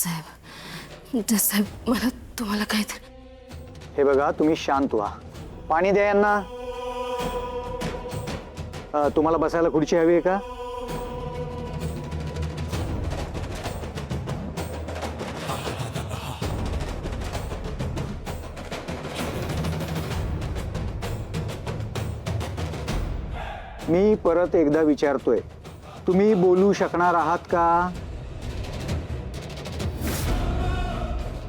जज साहेब मला तुम्हाला काहीतरी. हे बघा, तुम्ही शांत व्हा. पाणी द्या यांना. तुम्हाला बसायला खुर्ची हवी आहे का? मी परत एकदा विचारतोय, तुम्ही बोलू शकणार आहात का?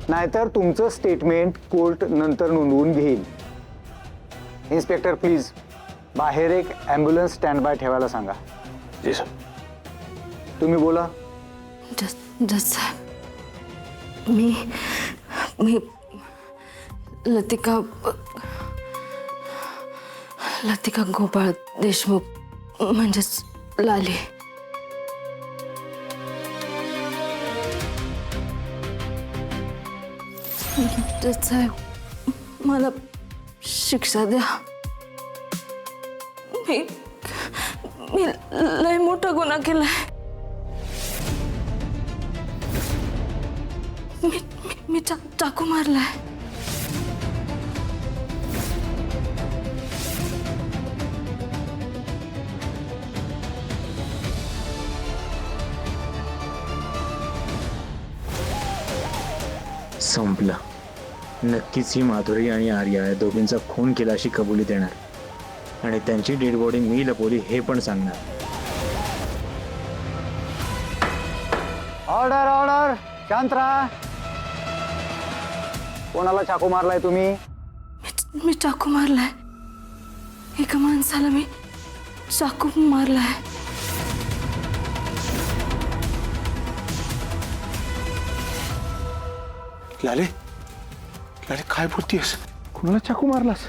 नाहीतर तुमचं स्टेटमेंट कोर्ट नंतर नोंदवून घेईल. इन्स्पेक्टर प्लीज बाहेर एक ॲम्ब्युलन्स स्टँड बाय ठेवायला सांगा. जी सर. तुम्ही बोला. जज साहेब मी लतिका गोपाळ देशमुख म्हणजेच लाली. जज साहेब मला शिक्षा द्या. मी लय मोठा गुन्हा केलाय. मी चाकू मारलाय. संपलं. नक्कीच ही माधुरी आणि आर्या या दोघींचा खून केला अशी कबुली देणार आणि त्यांची डेड बॉडी मी लपवली हे पण सांगणार. Order order. शांत राहा. कोणाला चाकू मारलाय तुम्ही? मी चाकू मारलाय. एका माणसाला मी चाकू मारलाय. लाले, लाले काय बोलतीयस? कुणाला चाकू मारलास?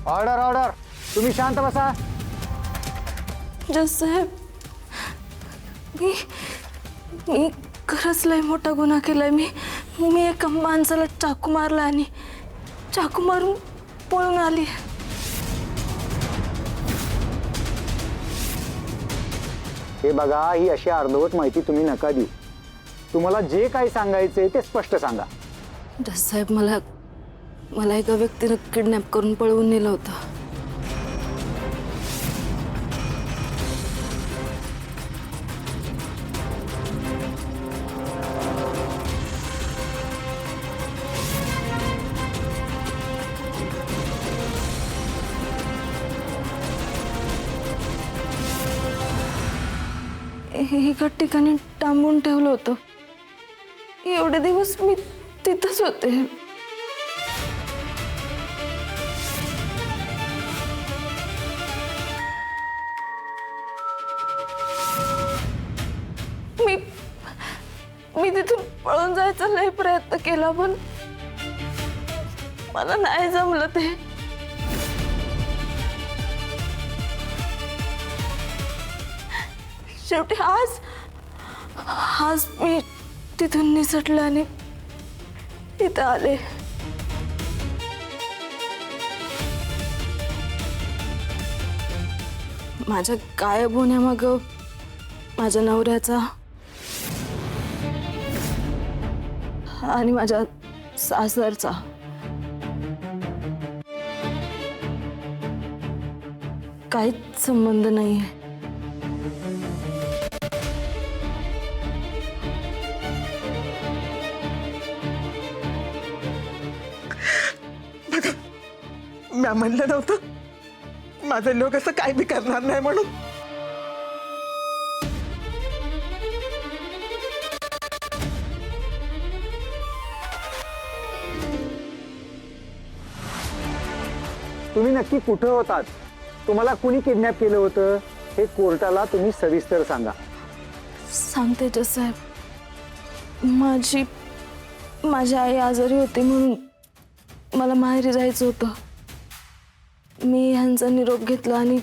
Order order. तुम्ही शांत बसा. जज साहेब मी खरंच लय मोठा गुन्हा केलाय. मी एका माणसाला चाकू मारला आणि चाकू मारून पळून आली. हे बघा, ही अशी अर्धवट माहिती तुम्ही नका देऊ. तुम्हाला जे काही सांगायचंय ते स्पष्ट सांगा. जज साहेब मला एका व्यक्तीनं किडनॅप करून पळवून नेलं होतं. एका ठिकाणी डांबून ठेवलं होतं. एवढे दिवस मी तिथंच होते. मी तिथून पळून जायचा लय प्रयत्न केला पण मला नाही जमलं ते. शेवटी आज मी तिथून निसटले आणि इथं आले. माझ्या गायब होण्यामागं माझ्या नवऱ्याचा आणि माझ्या सासरचा काहीच संबंध नाहीये. मी म्हणलं नव्हतं माझे लोक असं काय बी करणार नाही म्हणून. तुम्ही नक्की कुठं होतात? तुम्हाला कुणी किडनॅप केलं होतं हे कोर्टाला तुम्ही सविस्तर सांगा. सांगते जज साहेब. माझी आई आजारी होती म्हणून मला माहेरी जायचं होतं. मी ह्यांचा निरोप घेतला आणि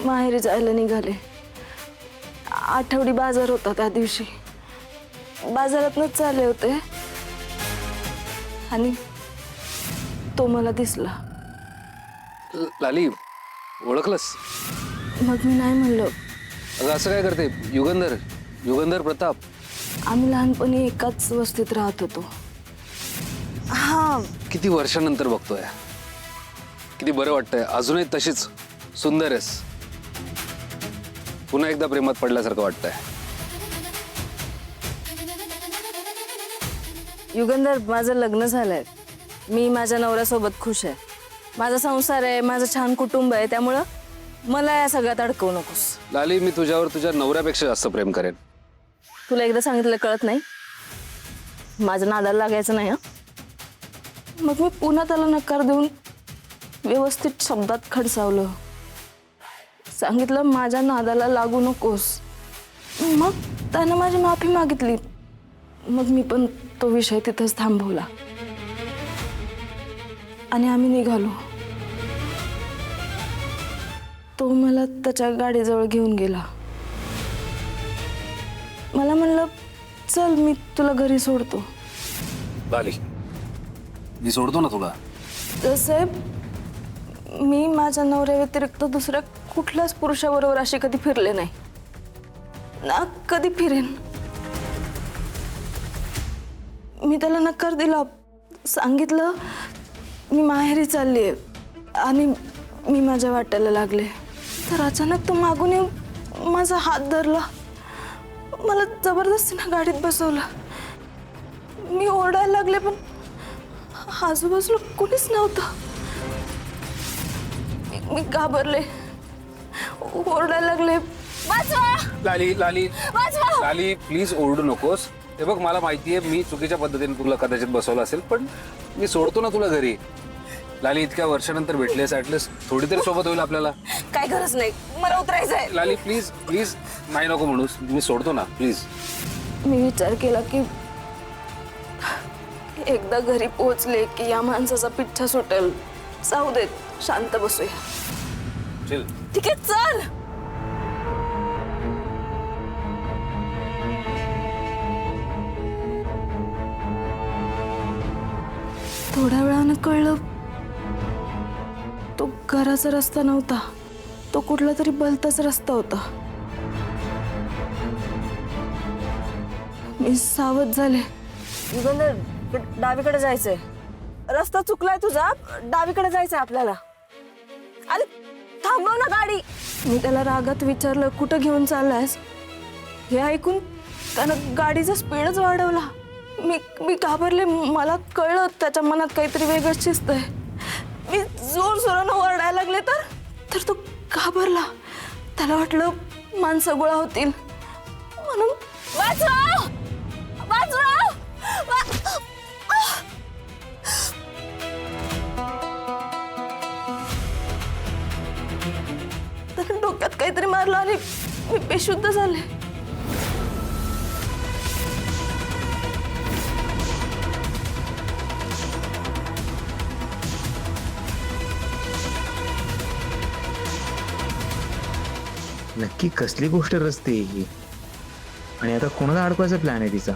माहेरी जायला निघाले. आठवडी बाजार होता त्या दिवशी. बाजारातनच चालले होते आणि तो मला दिसला. लाली, ओळखलंस? मग मी नाही म्हणलं. अगं असं काय करते युगंधर? युगंधर प्रताप. आम्ही लहानपणी एकाच वस्तीत राहत होतो. हा, किती वर्षानंतर बघतोय. किती बरं वाटतंय. अजूनही तशीच सुंदर आहेस. पुन्हा एकदा प्रेमात पडल्यासारखं वाटतंय. युगंधर, माझं लग्न झालंय. मी माझ्या नवऱ्यासोबत खुश आहे. माझा संसार आहे, माझं छान कुटुंब आहे. त्यामुळं मला या सगळ्यात अडकवू नकोस. लाली, मी तुझ्यावर तुझ्या नवऱ्यापेक्षा जास्त प्रेम करेन. तुला एकदा सांगितलं कळत नाही. माझं नादाला लागायचं नाही. मग मी पुन्हा त्याला नकार देऊन व्यवस्थित शब्दात खडसावलं. सांगितलं माझ्या नादाला लागू नकोस. मग त्यानं माझी माफी मागितली. मग मी पण तो विषय तिथंच थांबवला आणि आम्ही निघालो. तो मला त्याच्या गाडीजवळ घेऊन गेला. मला म्हणलं, चल मी तुला घरी सोडतो. लाली, मी सोडतो ना तुला. साहेब, मी माझ्या नवऱ्या व्यतिरिक्त दुसऱ्या कुठल्याच पुरुषाबरोबर अशी कधी फिरले नाही ना कधी फिरेन. मी त्याला नकार दिला. सांगितलं मी माहेरी चालली आहे आणि मी माझ्या वाट्याला लागले. तर अचानक तो मागून येऊन माझा हात धरला. मला जबरदस्तीनं गाडीत बसवलं. मी ओरडायला लागले पण आजूबाजूला कोणीच नव्हतं. मी घाबरले, ओरडायला लागले, वाचवा. लाली, लाली, वाचवा. लाली, प्लीज ओरडू नकोस. हे बघ, मला माहितीये मी चुकीच्या पद्धतीने तुला कदाचित बसवलं असेल, पण मी सोडतो ना तुला घरी. लाली, इतक्या वर्षानंतर भेटलेस, ऍटलीस्ट थोडी तरी सोबत होईल आपल्याला. काय गरज नाही, मला उतरायचंय. लाली, प्लीज प्लीज, नाही नको म्हणूस. मी सोडतो ना, प्लीज. मी विचार केला की एकदा घरी पोहोचले की या माणसाचा पिच्छा सुटेल. जाऊ देत, शांत बसूया. चल. ठीक आहे, चल. थोड्या वेळानं कळलं तो घराचा रस्ता नव्हता. तो कुठला तरी भलताच रस्ता होता. मी सावध झाले. युगंधर, डावीकडे जायचंय. रस्ता चुकलाय तुझा. डावीकडे जायचंय आपल्याला. अरे थांबव ना गाडी. मी त्याला रागात विचारलं, कुठं घेऊन चाललायस? हे ऐकून त्यानं गाडीचा स्पीडच वाढवला. मी घाबरले. मला कळलं त्याच्या मनात काहीतरी वेगळंच शिजतंय. मी जोर जोरानं ओरडायला लागले तर तो घाबरला. त्याला वाटलं माणसं गोळा होतील म्हणून वाचवा, वाचवा. त्यानं डोक्यात काहीतरी मारलं आणि मी बेशुद्ध झाले. नक्की कसली गोष्ट रचते ही? आणि आता कोणाला अडकवायचा प्लॅन आहे तिचा?